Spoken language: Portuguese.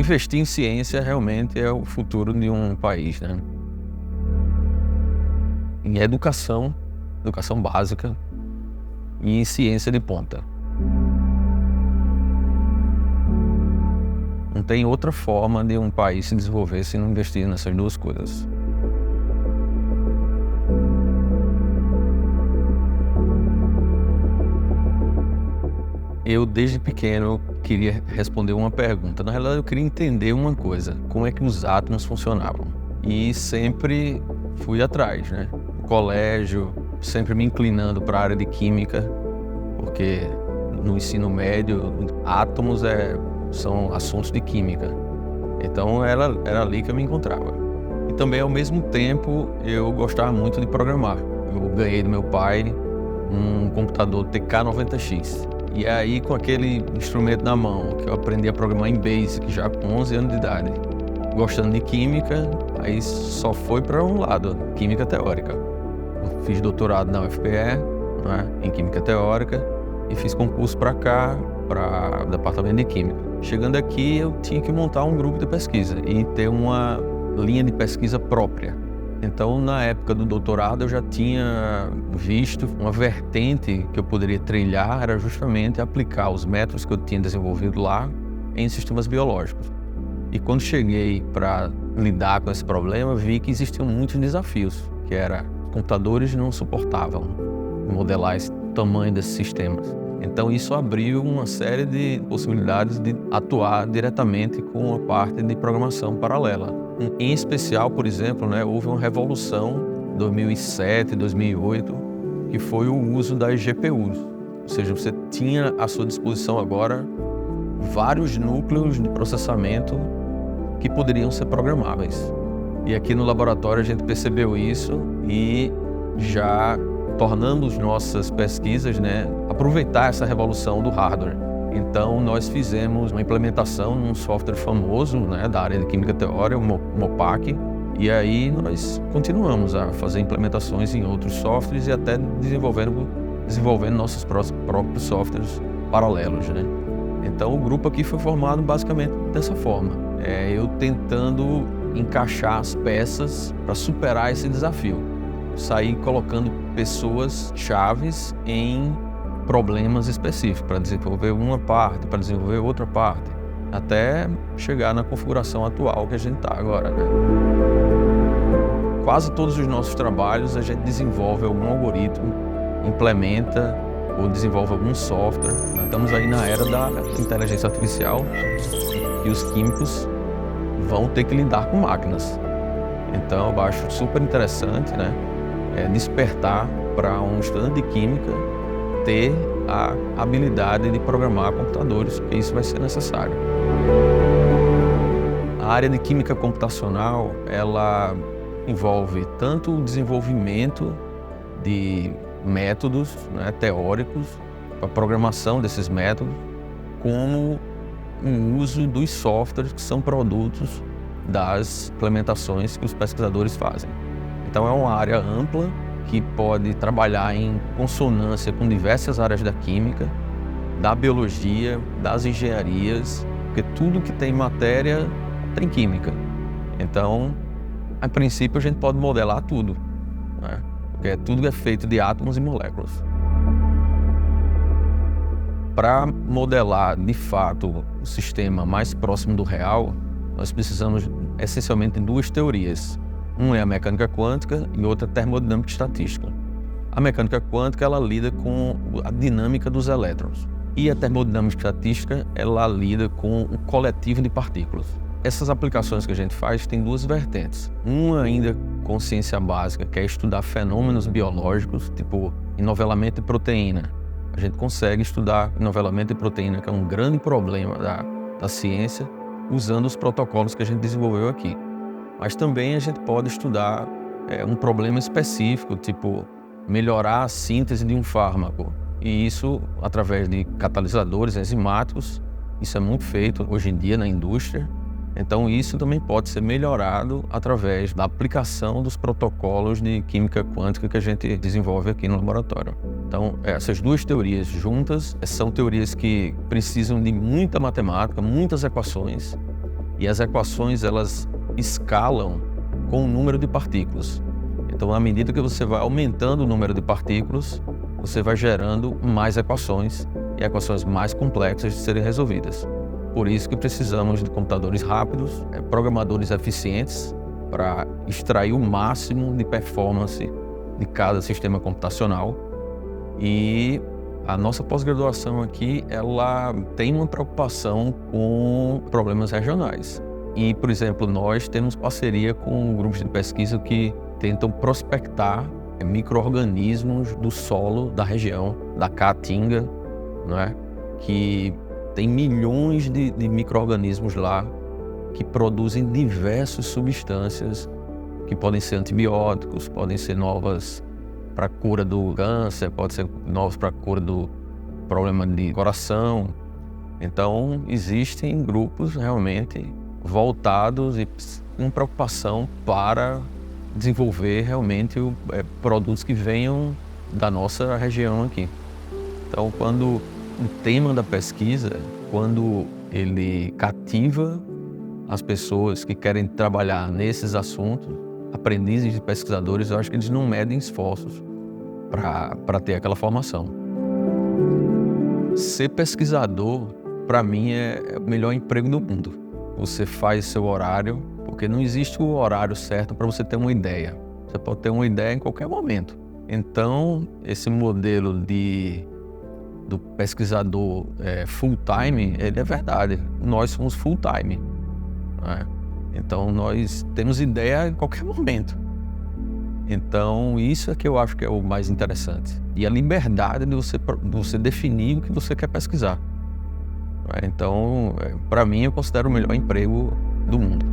Investir em ciência realmente é o futuro de um país, né? Em educação básica e em ciência de ponta. Não tem outra forma de um país se desenvolver se não investir nessas duas coisas. Eu, desde pequeno, queria responder uma pergunta. Na realidade, eu queria entender uma coisa: como é que os átomos funcionavam? E sempre fui atrás, né? No colégio, sempre me inclinando para a área de química, porque no ensino médio, átomos são assuntos de química. Então, era ali que eu me encontrava. E também, ao mesmo tempo, eu gostava muito de programar. Eu ganhei do meu pai um computador TK-90X. E aí, com aquele instrumento na mão, que eu aprendi a programar em Basic já com 11 anos de idade, gostando de química, aí só foi para um lado, química teórica. Eu fiz doutorado na UFPE, né, em química teórica, e fiz concurso para cá, para o departamento de química. Chegando aqui, eu tinha que montar um grupo de pesquisa e ter uma linha de pesquisa própria. Então, na época do doutorado, eu já tinha visto uma vertente que eu poderia trilhar, era justamente aplicar os métodos que eu tinha desenvolvido lá em sistemas biológicos. E quando cheguei para lidar com esse problema, vi que existiam muitos desafios, que era computadores não suportavam modelar esse tamanho desses sistemas. Então, isso abriu uma série de possibilidades de atuar diretamente com a parte de programação paralela. Em especial, por exemplo, houve uma revolução em 2007, 2008, que foi o uso das GPUs. Ou seja, você tinha à sua disposição agora vários núcleos de processamento que poderiam ser programáveis. E aqui no laboratório a gente percebeu isso e já tornamos nossas pesquisas, aproveitar essa revolução do hardware. Então, nós fizemos uma implementação num software famoso, da área de química teórica, o MOPAC, e aí nós continuamos a fazer implementações em outros softwares e até desenvolvendo nossos próprios softwares paralelos, Então, o grupo aqui foi formado basicamente dessa forma. Eu tentando encaixar as peças para superar esse desafio. Sair colocando pessoas chaves em problemas específicos, para desenvolver uma parte, para desenvolver outra parte, até chegar na configuração atual que a gente está agora. Quase todos os nossos trabalhos a gente desenvolve algum algoritmo, implementa ou desenvolve algum software. Nós estamos aí na era da inteligência artificial e os químicos vão ter que lidar com máquinas. Então eu acho super interessante, despertar para um estudante de química ter a habilidade de programar computadores, porque isso vai ser necessário. A área de química computacional, ela envolve tanto o desenvolvimento de métodos teóricos, a programação desses métodos, como o uso dos softwares que são produtos das implementações que os pesquisadores fazem. Então é uma área ampla que pode trabalhar em consonância com diversas áreas da química, da biologia, das engenharias, porque tudo que tem matéria tem química. Então, a princípio, a gente pode modelar tudo, porque tudo é feito de átomos e moléculas. Para modelar, de fato, o sistema mais próximo do real, nós precisamos essencialmente de duas teorias. Uma é a mecânica quântica e outra a termodinâmica estatística. A mecânica quântica, ela lida com a dinâmica dos elétrons. E a termodinâmica estatística, ela lida com o coletivo de partículas. Essas aplicações que a gente faz têm duas vertentes. Uma ainda com ciência básica, que é estudar fenômenos biológicos, tipo enovelamento de proteína. A gente consegue estudar enovelamento de proteína, que é um grande problema da ciência, usando os protocolos que a gente desenvolveu aqui. Mas também a gente pode estudar um problema específico, tipo melhorar a síntese de um fármaco. E isso através de catalisadores enzimáticos. Isso é muito feito hoje em dia na indústria. Então isso também pode ser melhorado através da aplicação dos protocolos de química quântica que a gente desenvolve aqui no laboratório. Então essas duas teorias juntas são teorias que precisam de muita matemática, muitas equações, E as equações, elas escalam com o número de partículas. Então, à medida que você vai aumentando o número de partículas, você vai gerando mais equações e equações mais complexas de serem resolvidas. Por isso que precisamos de computadores rápidos, programadores eficientes para extrair o máximo de performance de cada sistema computacional. E a nossa pós-graduação aqui, ela tem uma preocupação com problemas regionais. E, por exemplo, nós temos parceria com grupos de pesquisa que tentam prospectar micro-organismos do solo da região, da Caatinga, né? Que tem milhões de micro-organismos lá que produzem diversas substâncias que podem ser antibióticos, podem ser novas para a cura do câncer, podem ser novas para a cura do problema de coração. Então, existem grupos realmente voltados e com preocupação para desenvolver realmente produtos que venham da nossa região aqui. Então, quando o tema da pesquisa, quando ele cativa as pessoas que querem trabalhar nesses assuntos, aprendizes e pesquisadores, eu acho que eles não medem esforços para ter aquela formação. Ser pesquisador, para mim, é o melhor emprego do mundo. Você faz seu horário, porque não existe o horário certo para você ter uma ideia. Você pode ter uma ideia em qualquer momento. Então, esse modelo do pesquisador full-time, ele é verdade. Nós somos full-time, né? Então, nós temos ideia em qualquer momento. Então, isso é que eu acho que é o mais interessante. E a liberdade de você definir o que você quer pesquisar. Então, para mim, eu considero o melhor emprego do mundo.